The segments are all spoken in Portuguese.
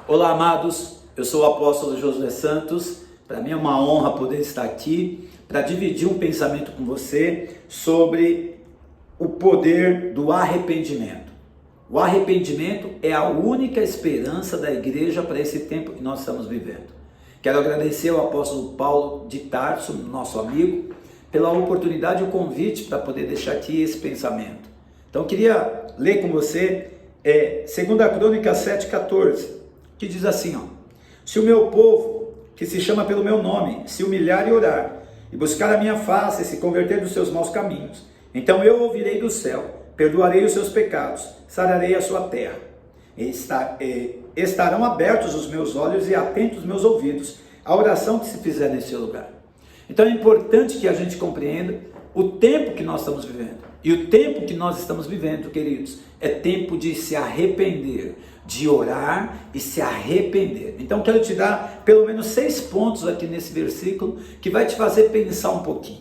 Olá, amados, eu sou o apóstolo Josué Santos. Para mim é uma honra poder estar aqui para dividir um pensamento com você sobre o poder do arrependimento. O arrependimento é a única esperança da igreja para esse tempo que nós estamos vivendo. Quero agradecer ao apóstolo Paulo de Tarso, nosso amigo, pela oportunidade e o convite para poder deixar aqui esse pensamento. Então eu queria ler com você 2 Crônicas 7,14, que diz assim, se o meu povo, que se chama pelo meu nome, se humilhar e orar, e buscar a minha face, e se converter dos seus maus caminhos, então eu ouvirei do céu, perdoarei os seus pecados, sararei a sua terra, estarão abertos os meus olhos e atentos os meus ouvidos à oração que se fizer nesse lugar. Então é importante que a gente compreenda o tempo que nós estamos vivendo. E o tempo que nós estamos vivendo, queridos, é tempo de se arrepender, de orar e se arrepender. Então quero te dar pelo menos 6 pontos aqui nesse versículo que vai te fazer pensar um pouquinho.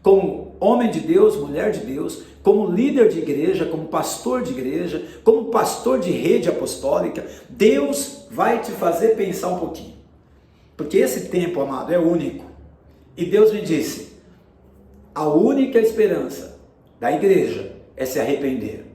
Como homem de Deus, mulher de Deus, como líder de igreja, como pastor de igreja, como pastor de rede apostólica, Deus vai te fazer pensar um pouquinho. Porque esse tempo, amado, é único. E Deus me disse, a única esperança da igreja é se arrepender.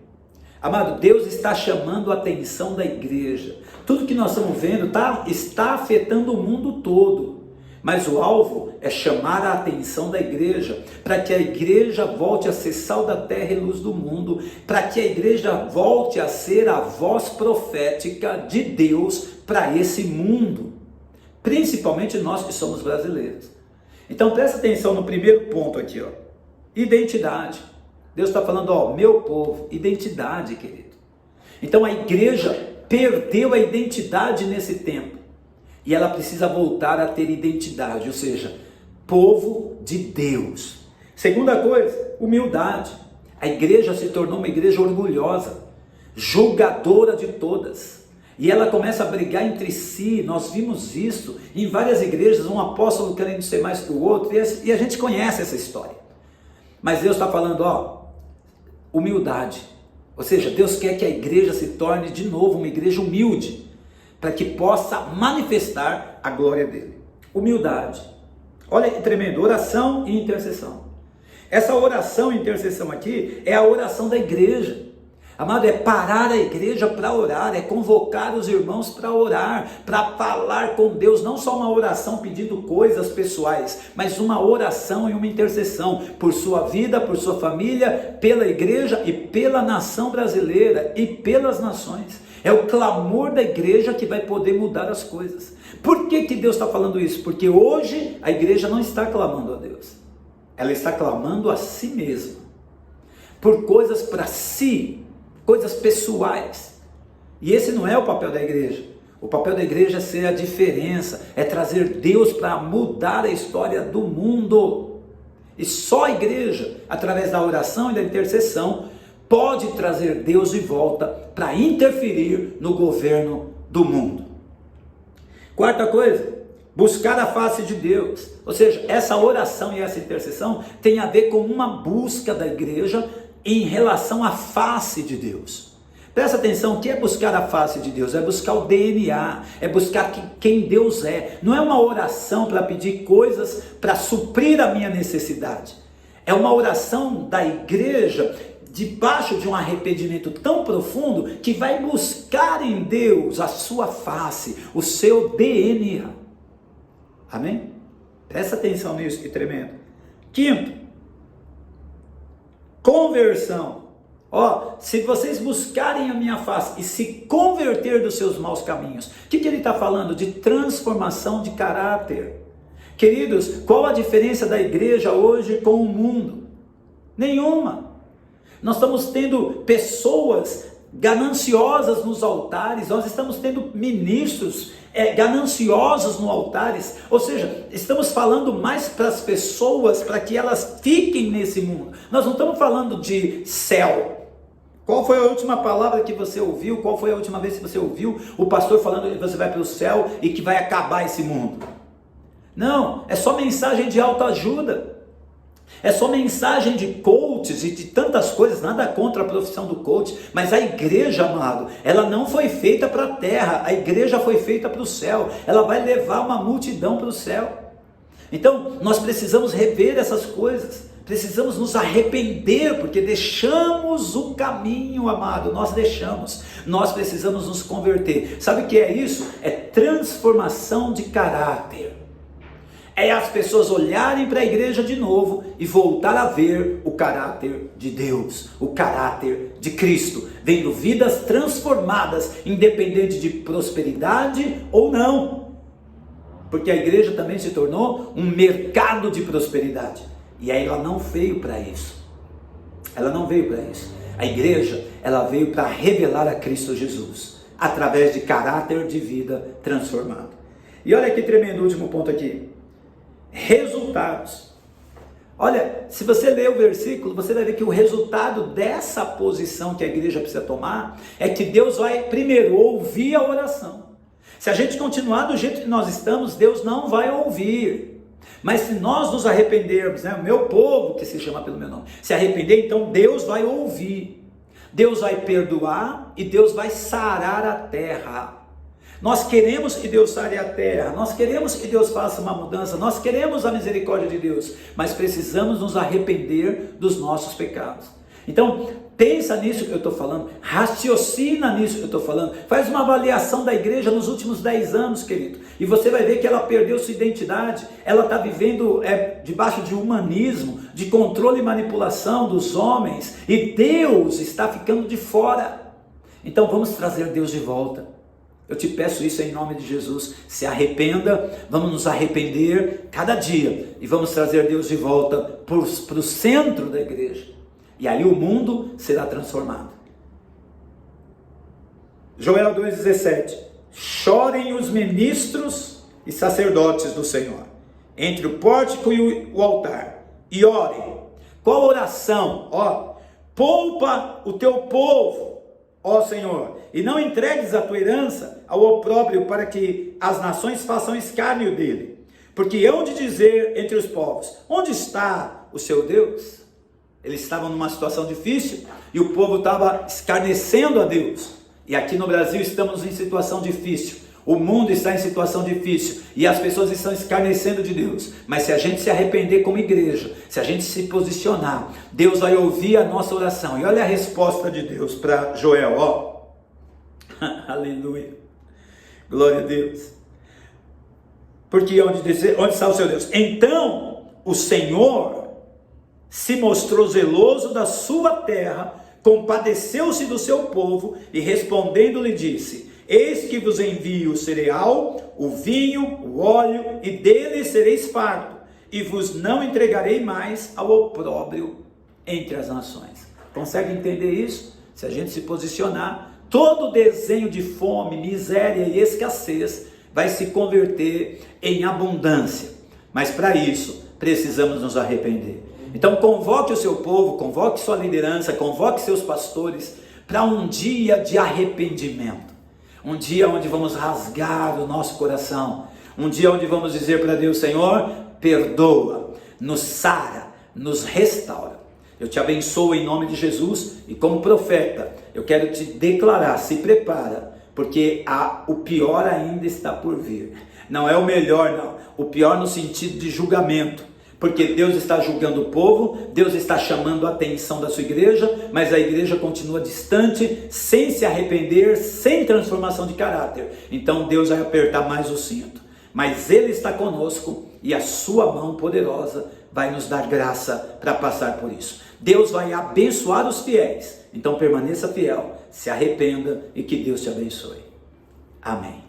Amado, Deus está chamando a atenção da igreja. Tudo que nós estamos vendo está afetando o mundo todo. Mas o alvo é chamar a atenção da igreja, para que a igreja volte a ser sal da terra e luz do mundo, para que a igreja volte a ser a voz profética de Deus para esse mundo. Principalmente nós que somos brasileiros. Então presta atenção no primeiro ponto aqui, identidade. Deus está falando, meu povo, identidade, querido. Então a igreja perdeu a identidade nesse tempo. E ela precisa voltar a ter identidade, ou seja, povo de Deus. Segunda coisa, humildade. A igreja se tornou uma igreja orgulhosa, julgadora de todas. E ela começa a brigar entre si. Nós vimos isso em várias igrejas, um apóstolo querendo ser mais que o outro, e a gente conhece essa história. Mas Deus está falando, humildade. Ou seja, Deus quer que a igreja se torne de novo uma igreja humilde, para que possa manifestar a glória dele. Humildade. Olha que tremendo, oração e intercessão. Essa oração e intercessão aqui é a oração da igreja. Amado, é parar a igreja para orar, é convocar os irmãos para orar, para falar com Deus, não só uma oração pedindo coisas pessoais, mas uma oração e uma intercessão por sua vida, por sua família, pela igreja e pela nação brasileira e pelas nações. É o clamor da igreja que vai poder mudar as coisas. Por que Deus está falando isso? Porque hoje a igreja não está clamando a Deus, ela está clamando a si mesma, por coisas para si, coisas pessoais. E esse não é o papel da igreja. O papel da igreja é ser a diferença, é trazer Deus para mudar a história do mundo. E só a igreja, através da oração e da intercessão, pode trazer Deus de volta para interferir no governo do mundo. Quarta coisa, buscar a face de Deus. Ou seja, essa oração e essa intercessão tem a ver com uma busca da igreja em relação à face de Deus. Presta atenção, o que é buscar a face de Deus? É buscar o DNA, é buscar quem Deus é. Não é uma oração para pedir coisas para suprir a minha necessidade. É uma oração da igreja debaixo de um arrependimento tão profundo que vai buscar em Deus a sua face, o seu DNA. Amém? Presta atenção nisso, que tremendo. Quinto, conversão. Se vocês buscarem a minha face e se converter dos seus maus caminhos, o que ele está falando? De transformação de caráter. Queridos, qual a diferença da igreja hoje com o mundo? Nenhuma. Nós estamos tendo pessoas gananciosas nos altares, nós estamos tendo ministros gananciosos nos altares, ou seja, estamos falando mais para as pessoas, para que elas fiquem nesse mundo. Nós não estamos falando de céu. Qual foi a última palavra que você ouviu? Qual foi a última vez que você ouviu o pastor falando que você vai para o céu e que vai acabar esse mundo? Não, é só mensagem de autoajuda. É só mensagem de coaches e de tantas coisas, nada contra a profissão do coach, mas a igreja, amado, ela não foi feita para a terra, a igreja foi feita para o céu, ela vai levar uma multidão para o céu. Então, nós precisamos rever essas coisas, precisamos nos arrepender, porque deixamos o caminho, amado, nós precisamos nos converter. Sabe o que é isso? É transformação de caráter. É as pessoas olharem para a igreja de novo e voltar a ver o caráter de Deus, o caráter de Cristo, vendo vidas transformadas, independente de prosperidade ou não. Porque a igreja também se tornou um mercado de prosperidade. E aí ela não veio para isso. Ela não veio para isso. A igreja, ela veio para revelar a Cristo Jesus, através de caráter de vida transformado. E olha que tremendo último ponto aqui. Resultados. Olha, se você ler o versículo, você vai ver que o resultado dessa posição que a igreja precisa tomar é que Deus vai primeiro ouvir a oração. Se a gente continuar do jeito que nós estamos, Deus não vai ouvir. Mas se nós nos arrependermos, o meu povo, que se chama pelo meu nome, se arrepender, então Deus vai ouvir. Deus vai perdoar e Deus vai sarar a terra. Nós queremos que Deus sare a terra, nós queremos que Deus faça uma mudança, nós queremos a misericórdia de Deus, mas precisamos nos arrepender dos nossos pecados. Então, pensa nisso que eu estou falando, raciocina nisso que eu estou falando, faz uma avaliação da igreja nos últimos 10 anos, querido, e você vai ver que ela perdeu sua identidade, ela está vivendo debaixo de humanismo, de controle e manipulação dos homens, e Deus está ficando de fora. Então vamos trazer Deus de volta. Eu te peço isso em nome de Jesus. Se arrependa, vamos nos arrepender cada dia e vamos trazer Deus de volta para o centro da igreja. E aí o mundo será transformado. Joel 2,17. Chorem os ministros e sacerdotes do Senhor, entre o pórtico e o altar, e orem. Qual oração? Poupa o teu povo, ó Senhor, e não entregues a tua herança ao opróbrio, para que as nações façam escárnio dele. Porque hão de dizer entre os povos: onde está o seu Deus? Eles estavam numa situação difícil e o povo estava escarnecendo a Deus. E aqui no Brasil estamos em situação difícil. O mundo está em situação difícil e as pessoas estão escarnecendo de Deus. Mas se a gente se arrepender como igreja, se a gente se posicionar, Deus vai ouvir a nossa oração. E olha a resposta de Deus para Joel, aleluia, glória a Deus. Porque onde está o seu Deus? Então o Senhor se mostrou zeloso da sua terra, compadeceu-se do seu povo e respondendo lhe disse: eis que vos envio o cereal, o vinho, o óleo, e dele sereis farto, e vos não entregarei mais ao opróbrio entre as nações. Consegue entender isso? Se a gente se posicionar, todo desenho de fome, miséria e escassez vai se converter em abundância. Mas para isso, precisamos nos arrepender. Então convoque o seu povo, convoque sua liderança, convoque seus pastores para um dia de arrependimento. Um dia onde vamos rasgar o nosso coração. Um dia onde vamos dizer para Deus: Senhor, perdoa, nos sara, nos restaura. Eu te abençoo em nome de Jesus e como profeta, eu quero te declarar: se prepara, porque o pior ainda está por vir. Não é o melhor, não. O pior no sentido de julgamento. Porque Deus está julgando o povo, Deus está chamando a atenção da sua igreja, mas a igreja continua distante, sem se arrepender, sem transformação de caráter. Então Deus vai apertar mais o cinto. Mas Ele está conosco e a sua mão poderosa vai nos dar graça para passar por isso. Deus vai abençoar os fiéis. Então permaneça fiel, se arrependa e que Deus te abençoe. Amém.